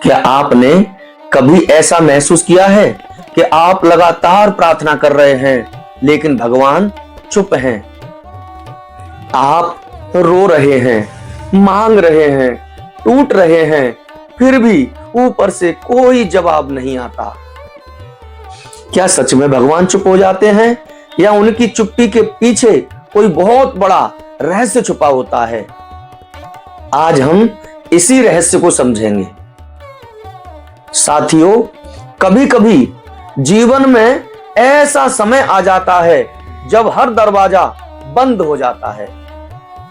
क्या आपने कभी ऐसा महसूस किया है कि आप लगातार प्रार्थना कर रहे हैं लेकिन भगवान चुप हैं? आप रो रहे हैं, मांग रहे हैं, टूट रहे हैं, फिर भी ऊपर से कोई जवाब नहीं आता। क्या सच में भगवान चुप हो जाते हैं या उनकी चुप्पी के पीछे कोई बहुत बड़ा रहस्य छुपा होता है? आज हम इसी रहस्य को समझेंगे। साथियों, कभी कभी जीवन में ऐसा समय आ जाता है जब हर दरवाजा बंद हो जाता है।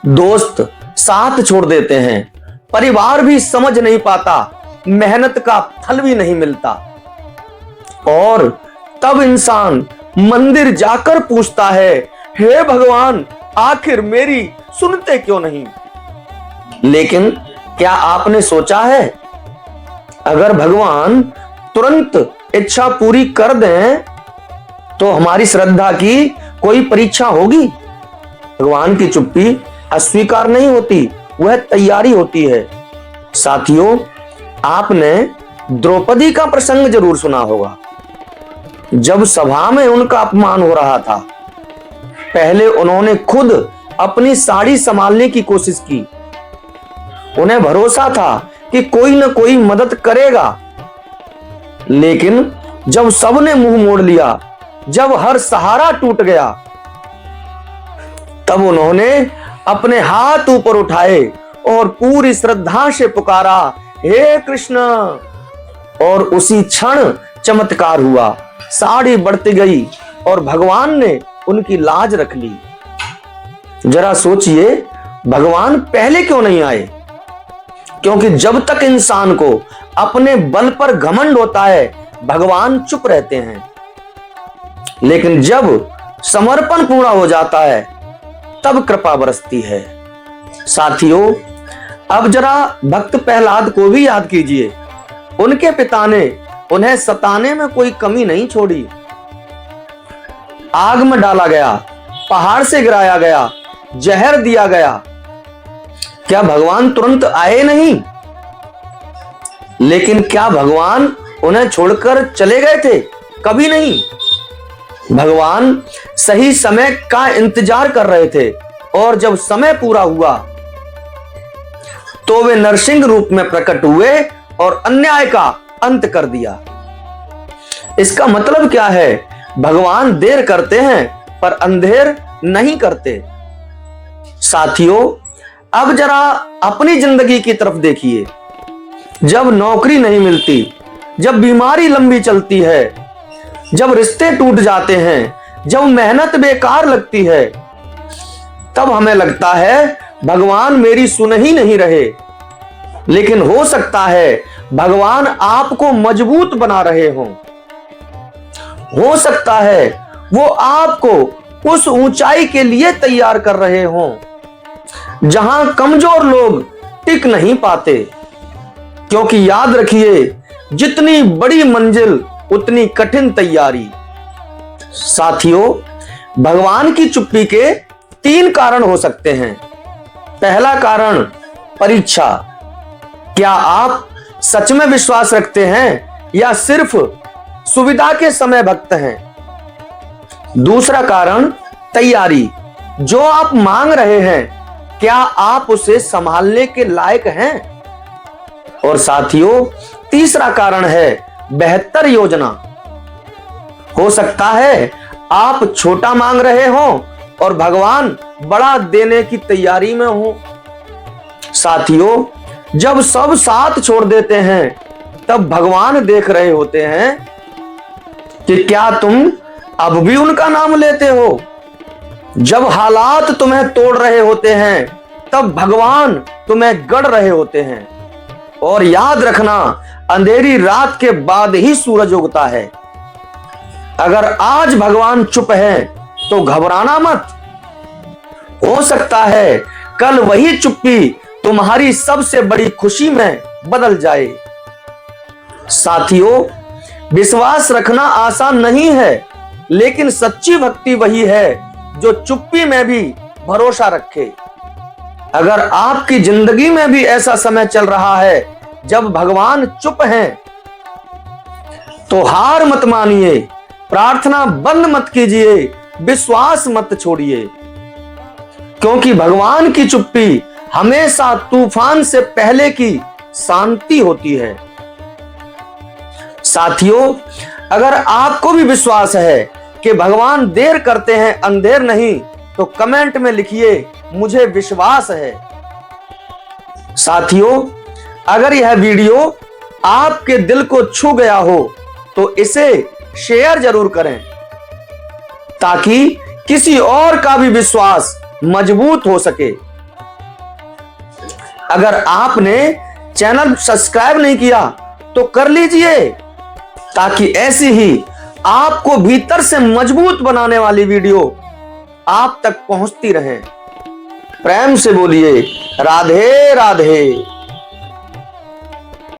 दोस्त साथ छोड़ देते हैं, परिवार भी समझ नहीं पाता, मेहनत का फल भी नहीं मिलता, और तब इंसान मंदिर जाकर पूछता है, हे भगवान, आखिर मेरी सुनते क्यों नहीं? लेकिन क्या आपने सोचा है, अगर भगवान तुरंत इच्छा पूरी कर दें तो हमारी श्रद्धा की कोई परीक्षा होगी? भगवान की चुप्पी अस्वीकार नहीं होती, वह तैयारी होती है। साथियों, आपने द्रौपदी का प्रसंग जरूर सुना होगा। जब सभा में उनका अपमान हो रहा था, पहले उन्होंने खुद अपनी साड़ी संभालने की कोशिश की। उन्हें भरोसा था कि कोई न कोई मदद करेगा, लेकिन जब सबने मुंह मोड़ लिया, जब हर सहारा टूट गया, तब उन्होंने अपने हाथ ऊपर उठाए और पूरी श्रद्धा से पुकारा, हे कृष्ण। और उसी क्षण चमत्कार हुआ, साड़ी बढ़ती गई और भगवान ने उनकी लाज रख ली। जरा सोचिए, भगवान पहले क्यों नहीं आए? क्योंकि जब तक इंसान को अपने बल पर घमंड होता है, भगवान चुप रहते हैं, लेकिन जब समर्पण पूरा हो जाता है, तब कृपा बरसती है। साथियों, अब जरा भक्त प्रहलाद को भी याद कीजिए। उनके पिता ने उन्हें सताने में कोई कमी नहीं छोड़ी। आग में डाला गया, पहाड़ से गिराया गया, जहर दिया गया, क्या भगवान तुरंत आए नहीं? लेकिन क्या भगवान उन्हें छोड़कर चले गए थे? कभी नहीं। भगवान सही समय का इंतजार कर रहे थे, और जब समय पूरा हुआ तो वे नरसिंह रूप में प्रकट हुए और अन्याय का अंत कर दिया। इसका मतलब क्या है? भगवान देर करते हैं पर अंधेर नहीं करते। साथियों, अब जरा अपनी जिंदगी की तरफ देखिए। जब नौकरी नहीं मिलती, जब बीमारी लंबी चलती है, जब रिश्ते टूट जाते हैं, जब मेहनत बेकार लगती है, तब हमें लगता है भगवान मेरी सुन ही नहीं रहे। लेकिन हो सकता है भगवान आपको मजबूत बना रहे हों। हो सकता है वो आपको उस ऊंचाई के लिए तैयार कर रहे हों जहां कमजोर लोग टिक नहीं पाते। क्योंकि याद रखिए, जितनी बड़ी मंजिल उतनी कठिन तैयारी। साथियों, भगवान की चुप्पी के 3 कारण हो सकते हैं। पहला कारण, परीक्षा। क्या आप सच में विश्वास रखते हैं या सिर्फ सुविधा के समय भक्त हैं? दूसरा कारण, तैयारी। जो आप मांग रहे हैं, क्या आप उसे संभालने के लायक हैं? और साथियों, तीसरा कारण है बेहतर योजना। हो सकता है आप छोटा मांग रहे हो और भगवान बड़ा देने की तैयारी में हो। साथियों, जब सब साथ छोड़ देते हैं, तब भगवान देख रहे होते हैं कि क्या तुम अब भी उनका नाम लेते हो। जब हालात तुम्हें तोड़ रहे होते हैं, तब भगवान तुम्हें गढ़ रहे होते हैं। और याद रखना, अंधेरी रात के बाद ही सूरज उगता है। अगर आज भगवान चुप है तो घबराना मत। हो सकता है कल वही चुप्पी तुम्हारी सबसे बड़ी खुशी में बदल जाए। साथियों, विश्वास रखना आसान नहीं है, लेकिन सच्ची भक्ति वही है जो चुप्पी में भी भरोसा रखे। अगर आपकी जिंदगी में भी ऐसा समय चल रहा है जब भगवान चुप हैं तो हार मत मानिए, प्रार्थना बंद मत कीजिए, विश्वास मत छोड़िए, क्योंकि भगवान की चुप्पी हमेशा तूफान से पहले की शांति होती है। साथियों, अगर आपको भी विश्वास है कि भगवान देर करते हैं, अंधेर नहीं, तो कमेंट में लिखिए मुझे विश्वास है। साथियों, अगर यह वीडियो आपके दिल को छू गया हो तो इसे शेयर जरूर करें, ताकि किसी और का भी विश्वास मजबूत हो सके। अगर आपने चैनल सब्सक्राइब नहीं किया तो कर लीजिए, ताकि ऐसी ही आपको भीतर से मजबूत बनाने वाली वीडियो आप तक पहुंचती रहे। प्रेम से बोलिए राधे राधे।